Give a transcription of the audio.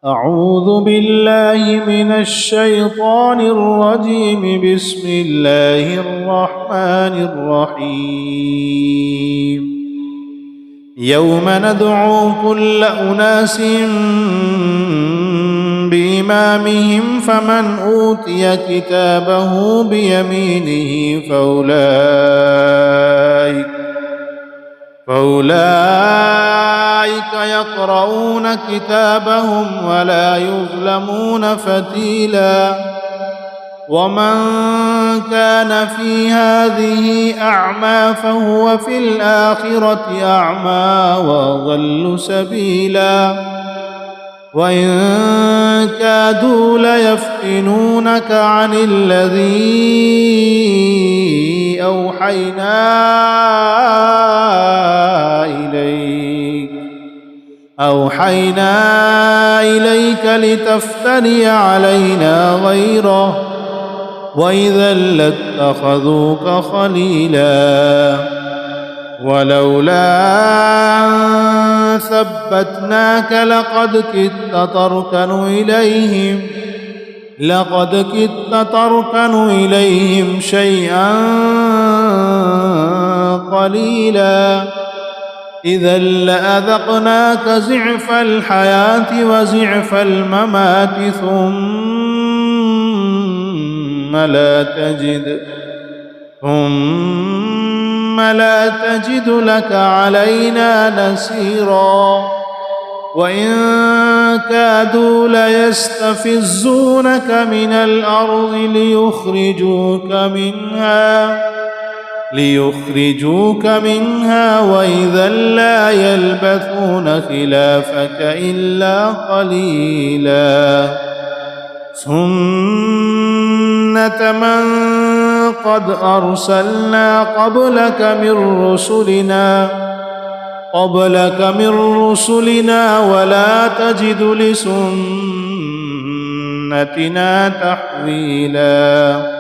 أعوذ بالله من الشيطان الرجيم. بسم الله الرحمن الرحيم. يوم ندعو كل أناس بإمامهم فمن أوتي كتابه بيمينه فأولئك يقرؤون كتابهم ولا يظلمون فتيلا. ومن كان في هذه أعمى فهو في الآخرة أعمى وأضل سبيلا. وإن كادوا ليفتنونك عن الذي أوحينا إليك لتفتري علينا غيره وإذا لاتخذوك خليلا. ولولا أن ثبتناك لقد كدت تركن إليهم شيئا قليلا. إذا لأذقناك زعف الحياة وزعف الممات ثم لا تجد لك علينا نصيرا. وإن كادوا ليستفزونك من الأرض ليخرجوك منها وإذا لا يلبثون خلافك إلا قليلا. سنة من قد أرسلنا قبلك من رسلنا ولا تجد لسنتنا تحويلا.